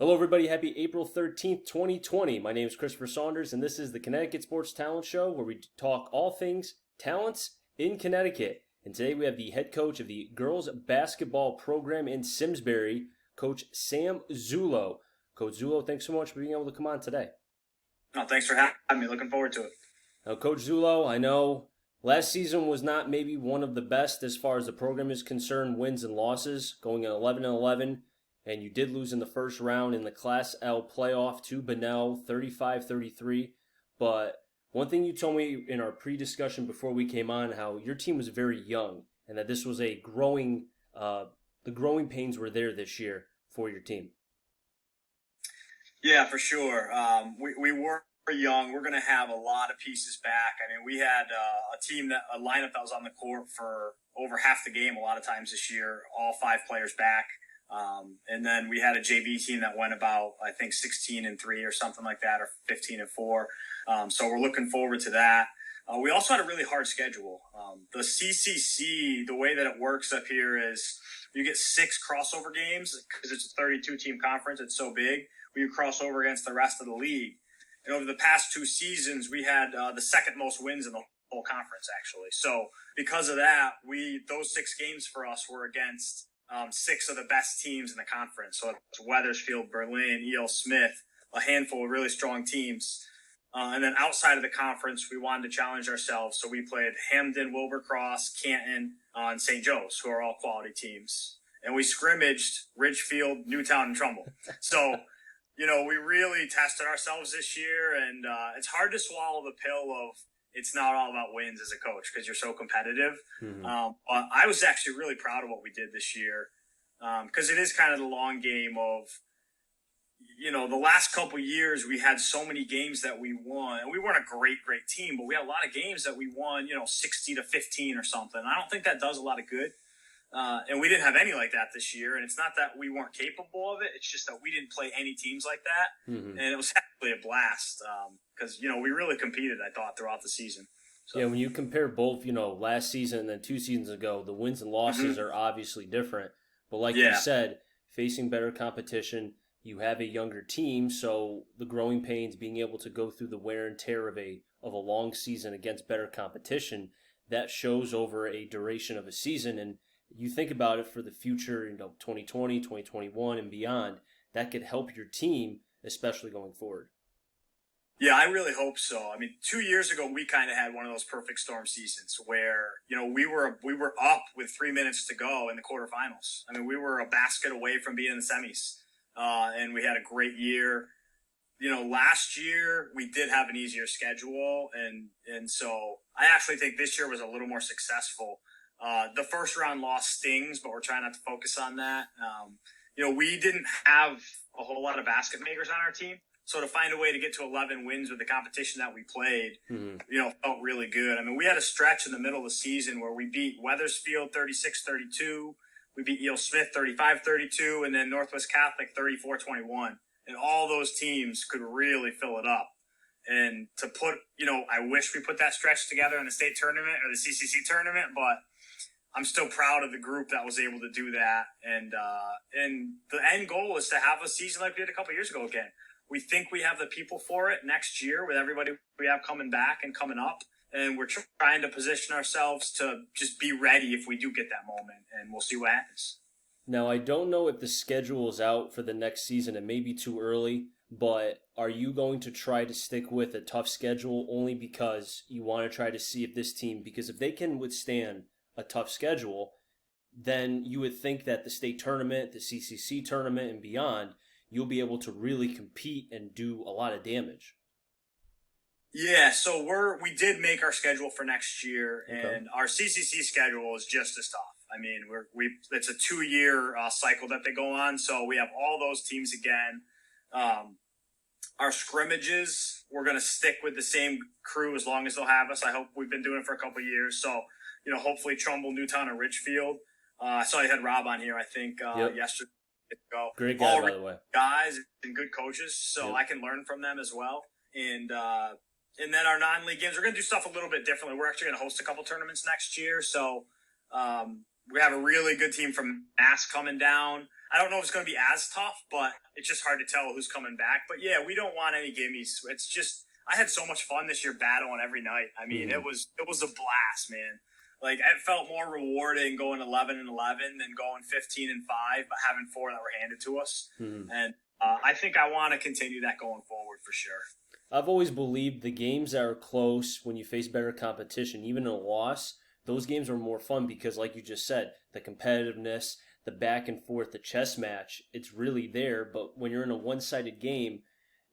Hello, everybody. Happy April 13th, 2020. My name is Christopher Saunders, and this is the Connecticut Sports Talent Show, where we talk all things talents in Connecticut. And today we have the head coach of the girls basketball program in Simsbury, Coach Sam Zullo. Coach Zullo, thanks so much for being able to come on today. Oh, thanks for having me. Looking forward to it. Now, Coach Zullo, I know last season was not maybe one of the best as far as the program is concerned, wins and losses, going at 11-11. And you did lose in the first round in the Class L playoff to Bunnell, 35-33. But one thing you told me in our pre-discussion before we came on, how your team was very young and that this was a growing, the growing pains were there this year for your team. Yeah, for sure. We were young. We're going to have a lot of pieces back. I mean, we had a lineup that was on the court for over half the game a lot of times this year, all 5 players back. And then we had a JV team that went about, I think, 16-3 or something like that, or 15-4. So we're looking forward to that. We also had a really hard schedule. The CCC, the way that it works up here is you get 6 crossover games because it's a 32-team conference. It's so big. We cross over against the rest of the league. And over the past 2 seasons, we had the second most wins in the whole conference, actually. So because of that, those 6 games for us were against 6 of the best teams in the conference. So it's Wethersfield, Berlin, E.L. Smith, a handful of really strong teams. And then outside of the conference, we wanted to challenge ourselves. So we played Hamden, Wilbercross, Canton, and St. Joe's, who are all quality teams. And we scrimmaged Ridgefield, Newtown, and Trumbull. So, we really tested ourselves this year. And it's hard to swallow the pill of it's not all about wins as a coach because you're so competitive. Mm-hmm. I was actually really proud of what we did this year because it is kind of the long game of, the last couple of years we had so many games that we won. And we weren't a great team, but we had a lot of games that we won, 60-15 or something. I don't think that does a lot of good. And we didn't have any like that this year. And it's not that we weren't capable of it. It's just that we didn't play any teams like that. Mm-hmm. And it was actually a blast because, we really competed, I thought, throughout the season. So. Yeah, when you compare both, last season and then 2 seasons ago, the wins and losses Mm-hmm. are obviously different. But like Yeah. you said, facing better competition, you have a younger team, so the growing pains, being able to go through the wear and tear of a long season against better competition, that shows over a duration of a season. And you think about it for the future, 2020, 2021, and beyond, that could help your team, especially going forward. Yeah, I really hope so. I mean, 2 years ago, we kind of had one of those perfect storm seasons where, we were up with 3 minutes to go in the quarterfinals. I mean, we were a basket away from being in the semis, and we had a great year. Last year we did have an easier schedule, and so I actually think this year was a little more successful. The first round loss stings, but we're trying not to focus on that. We didn't have a whole lot of basket makers on our team. So to find a way to get to 11 wins with the competition that we played, Mm-hmm. Felt really good. I mean, we had a stretch in the middle of the season where we beat Wethersfield 36-32. We beat E.L. Smith 35-32, and then Northwest Catholic 34-21. And all those teams could really fill it up. And to put, I wish we put that stretch together in the state tournament or the CCC tournament, but I'm still proud of the group that was able to do that. And the end goal is to have a season like we did a couple years ago again. We think we have the people for it next year with everybody we have coming back and coming up. And we're trying to position ourselves to just be ready if we do get that moment. And we'll see what happens. Now, I don't know if the schedule is out for the next season. It may be too early, but are you going to try to stick with a tough schedule only because you want to try to see if this team, because if they can withstand a tough schedule, then you would think that the state tournament, the CCC tournament, and beyond, you'll be able to really compete and do a lot of damage. Yeah, so we did make our schedule for next year, Okay. and our CCC schedule is just as tough. I mean, it's a 2-year cycle that they go on, so we have all those teams again. Our scrimmages, we're going to stick with the same crew as long as they'll have us. I hope we've been doing it for a couple of years, so hopefully Trumbull, Newtown, and Ridgefield. I saw you had Rob on here, I think, yesterday. Ago. Great guy, by the way. Guys and good coaches, so Yep. I can learn from them as well. And then our non-league games, we're going to do stuff a little bit differently. We're actually going to host a couple tournaments next year, so we have a really good team from Mass coming down. I don't know if it's going to be as tough, but it's just hard to tell who's coming back. But yeah, we don't want any gimmies. It's just, I had so much fun this year battling every night. I mean, it was a blast, man. Like, it felt more rewarding going 11-11 than going 15-5, but having 4 that were handed to us. And I think I want to continue that going forward for sure. I've always believed the games that are close when you face better competition, even in a loss, those games are more fun because, like you just said, the competitiveness, the back and forth, the chess match, it's really there. But when you're in a one-sided game,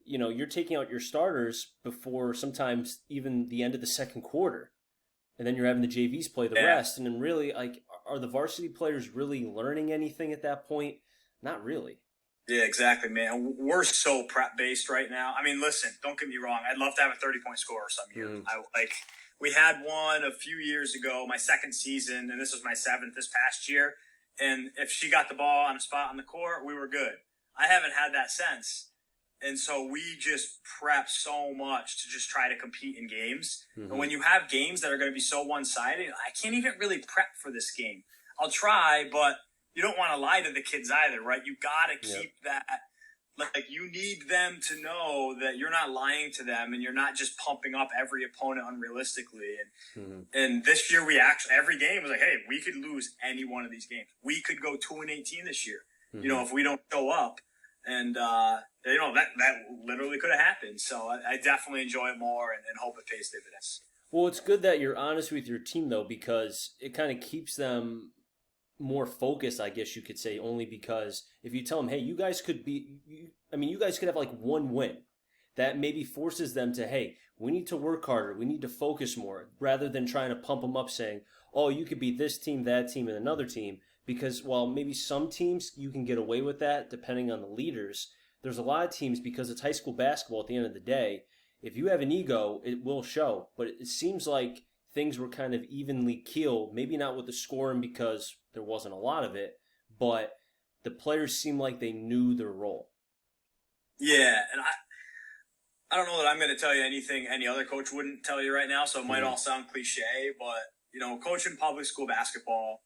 you know, you're taking out your starters before sometimes even the end of the second quarter. And then you're having the JVs play the rest. And then really, like, are the varsity players really learning anything at that point? Not really. Yeah, exactly, man. We're so prep-based right now. I mean, listen, don't get me wrong. I'd love to have a 30-point scorer some year. We had one a few years ago, my second season, and this was my 7th this past year. And if she got the ball on a spot on the court, we were good. I haven't had that since. And so we just prep so much to just try to compete in games. And when you have games that are going to be so one-sided, I can't even really prep for this game. I'll try, but you don't want to lie to the kids either, right? You got to keep that. Like, you need them to know that you're not lying to them and you're not just pumping up every opponent unrealistically. And this year, we actually, every game was like, hey, we could lose any one of these games. We could go 2-18 this year, you know, if we don't show up. And, you know, that literally could have happened. So I definitely enjoy it more and hope it pays dividends. Well, it's good that you're honest with your team, though, because it kind of keeps them more focused, I guess you could say, only because if you tell them, hey, you guys could you guys could have like one win, that maybe forces them to, hey, we need to work harder, we need to focus more, rather than trying to pump them up saying, oh, you could beat this team, that team, and another team. Because while maybe some teams you can get away with that depending on the leaders, there's a lot of teams, because it's high school basketball at the end of the day, if you have an ego, it will show. But it seems like things were kind of evenly keeled, maybe not with the scoring because there wasn't a lot of it, but the players seemed like they knew their role. Yeah, and I don't know that I'm going to tell you anything any other coach wouldn't tell you right now, so it might all sound cliche, but, you know, coaching public school basketball,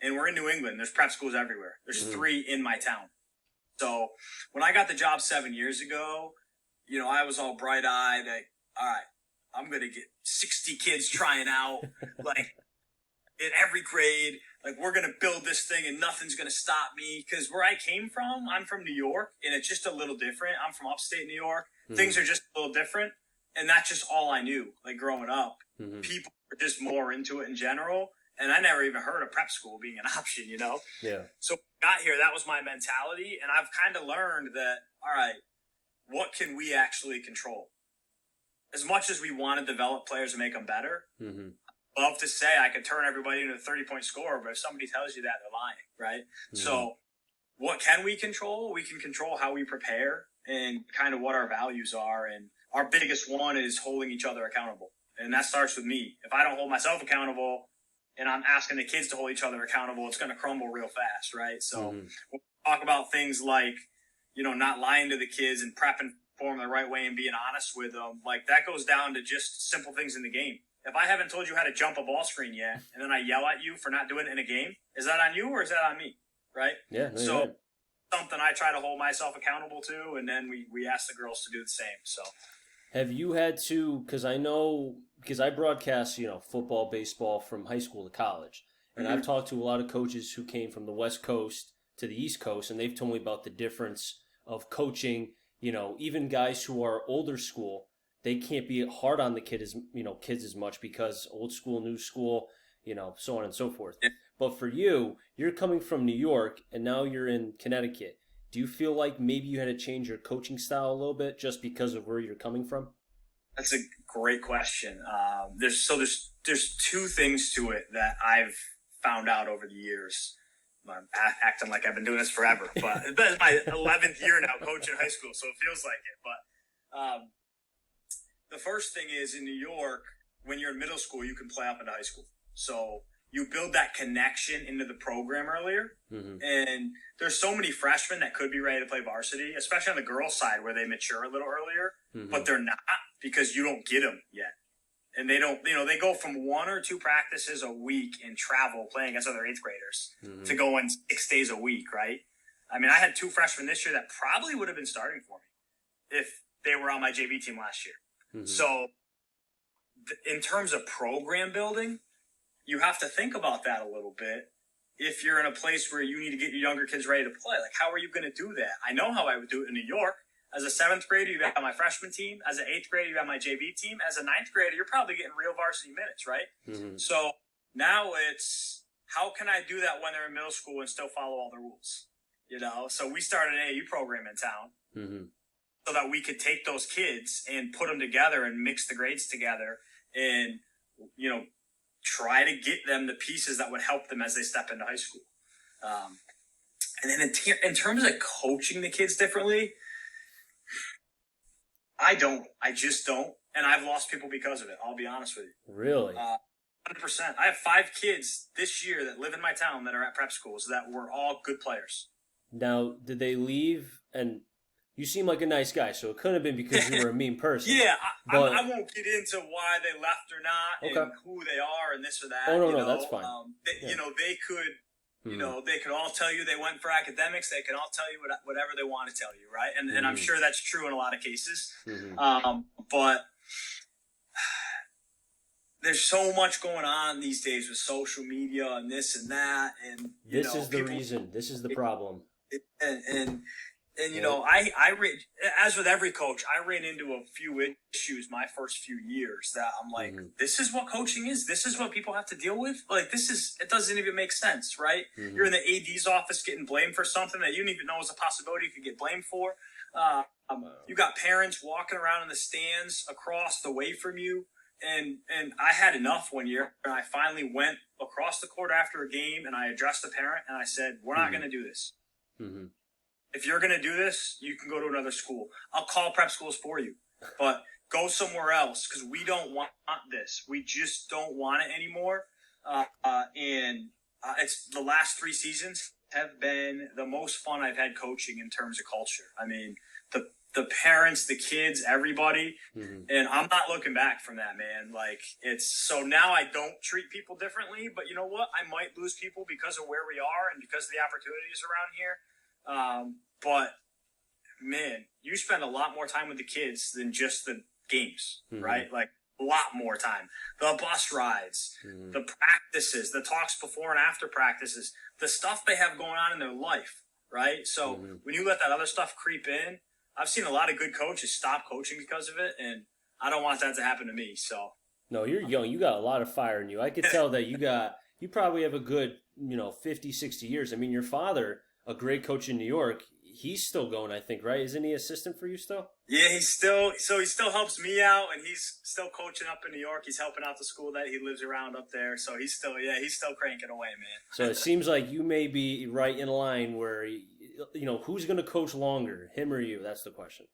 and we're in New England, there's prep schools everywhere. There's 3 in my town. So when I got the job 7 years ago, you know, I was all bright-eyed, like, all right, I'm going to get 60 kids trying out, like, in every grade. Like, we're going to build this thing and nothing's going to stop me. Because where I came from, I'm from New York, and it's just a little different. I'm from upstate New York. Things are just a little different. And that's just all I knew, like, growing up. People were just more into it in general. And I never even heard of prep school being an option, you know? Yeah. So when I got here, that was my mentality. And I've kind of learned that, all right, what can we actually control? As much as we want to develop players and make them better, love to say I could turn everybody into a 30-point scorer, but if somebody tells you that, they're lying, right? So what can we control? We can control how we prepare and kind of what our values are. And our biggest one is holding each other accountable. And that starts with me. If I don't hold myself accountable and I'm asking the kids to hold each other accountable, it's going to crumble real fast, right? So when we talk about things like, you know, not lying to the kids and prepping for them the right way and being honest with them, like, that goes down to just simple things in the game. If I haven't told you how to jump a ball screen yet, and then I yell at you for not doing it in a game, is that on you or is that on me? Right? Yeah. So something I try to hold myself accountable to, and then we ask the girls to do the same. So have you had to, because I broadcast, you know, football, baseball from high school to college, and I've talked to a lot of coaches who came from the West Coast to the East Coast, and they've told me about the difference of coaching, you know, even guys who are older school, they can't be hard on the kids as much because old school, new school, you know, so on and so forth. Yeah. But for you, you're coming from New York and now you're in Connecticut. Do you feel like maybe you had to change your coaching style a little bit just because of where you're coming from? That's a great question. There's 2 things to it that I've found out over the years. I'm acting like I've been doing this forever, but it's my 11th year now coaching high school, so it feels like it. But the first thing is, in New York, when you're in middle school, you can play up into high school. So you build that connection into the program earlier. And there's so many freshmen that could be ready to play varsity, especially on the girls' side where they mature a little earlier, but they're not because you don't get them yet. and they don't, they go from 1 or 2 practices a week and travel playing against other eighth graders to go in 6 days a week, right? I mean, I had 2 freshmen this year that probably would have been starting for me if they were on my JV team last year. So in terms of program building, you have to think about that a little bit. If you're in a place where you need to get your younger kids ready to play, like, how are you going to do that? I know how I would do it in New York. As a 7th grader, you got my freshman team. As an 8th grader, you got my JV team. As a 9th grader, you're probably getting real varsity minutes, right? So now it's, how can I do that when they're in middle school and still follow all the rules? So we started an AAU program in town so that we could take those kids and put them together and mix the grades together and, try to get them the pieces that would help them as they step into high school. And then in terms of coaching the kids differently, I just don't. And I've lost people because of it. I'll be honest with you. Really? 100%. I have 5 kids this year that live in my town that are at prep schools that were all good players. Now, did they leave? And you seem like a nice guy, so it couldn't have been because you were a mean person. Yeah, I won't get into why they left or not and who they are and this or that. Oh, no, that's fine. They could, they could all tell you they went for academics. They can all tell you whatever they want to tell you, right? And I'm sure that's true in a lot of cases. But there's so much going on these days with social media and this and that. And this is the reason. This is the problem. As with every coach, I ran into a few issues my first few years that I'm like, this is what coaching is. This is what people have to deal with. Like, it doesn't even make sense, right? You're in the AD's office getting blamed for something that you didn't even know was a possibility you could get blamed for. You got parents walking around in the stands across the way from you. And I had enough one year, and I finally went across the court after a game, and I addressed the parent, and I said, we're not going to do this. If you're going to do this, you can go to another school. I'll call prep schools for you. But go somewhere else because we don't want this. We just don't want it anymore. It's the last 3 seasons have been the most fun I've had coaching in terms of culture. I mean, the parents, the kids, everybody. And I'm not looking back from that, man. Like, so now I don't treat people differently. But you know what? I might lose people because of where we are and because of the opportunities around here. But man, you spend a lot more time with the kids than just the games, right? Like, a lot more time. The bus rides, the practices, the talks before and after practices, the stuff they have going on in their life, right? So when you let that other stuff creep in, I've seen a lot of good coaches stop coaching because of it, and I don't want that to happen to me. So no, you're young. You got a lot of fire in you. I could tell that you probably have a good, 50, 60 years. I mean, your father, a great coach in New York, he's still going, I think, right? Isn't he assistant for you still? Yeah, he still helps me out, and he's still coaching up in New York. He's helping out the school that he lives around up there. So he's still cranking away, man. So it seems like you may be right in line where, who's going to coach longer, him or you? That's the question.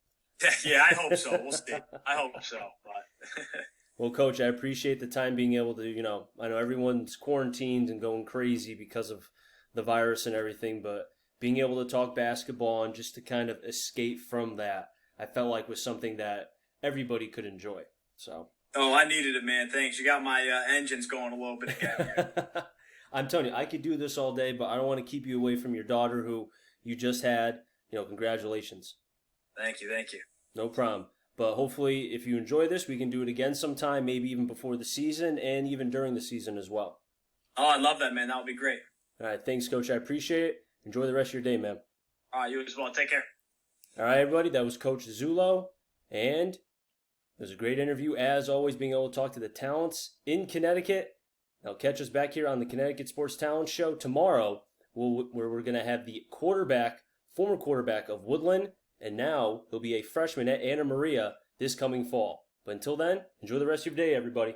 Yeah, I hope so. We'll see. I hope so. But well, Coach, I appreciate the time being able to, I know everyone's quarantined and going crazy because of the virus and everything, but being able to talk basketball and just to kind of escape from that, I felt like was something that everybody could enjoy. So. Oh, I needed it, man. Thanks. You got my engines going a little bit again here. I'm telling you, I could do this all day, but I don't want to keep you away from your daughter who you just had. Congratulations. Thank you. No problem. But hopefully, if you enjoy this, we can do it again sometime, maybe even before the season and even during the season as well. Oh, I love that, man. That would be great. All right. Thanks, Coach. I appreciate it. Enjoy the rest of your day, man. All right, you as well. Take care. All right, everybody. That was Coach Zullo, and it was a great interview, as always, being able to talk to the talents in Connecticut. Now, catch us back here on the Connecticut Sports Talent Show tomorrow, where we're going to have the former quarterback of Woodland, and now he'll be a freshman at Anna Maria this coming fall. But until then, enjoy the rest of your day, everybody.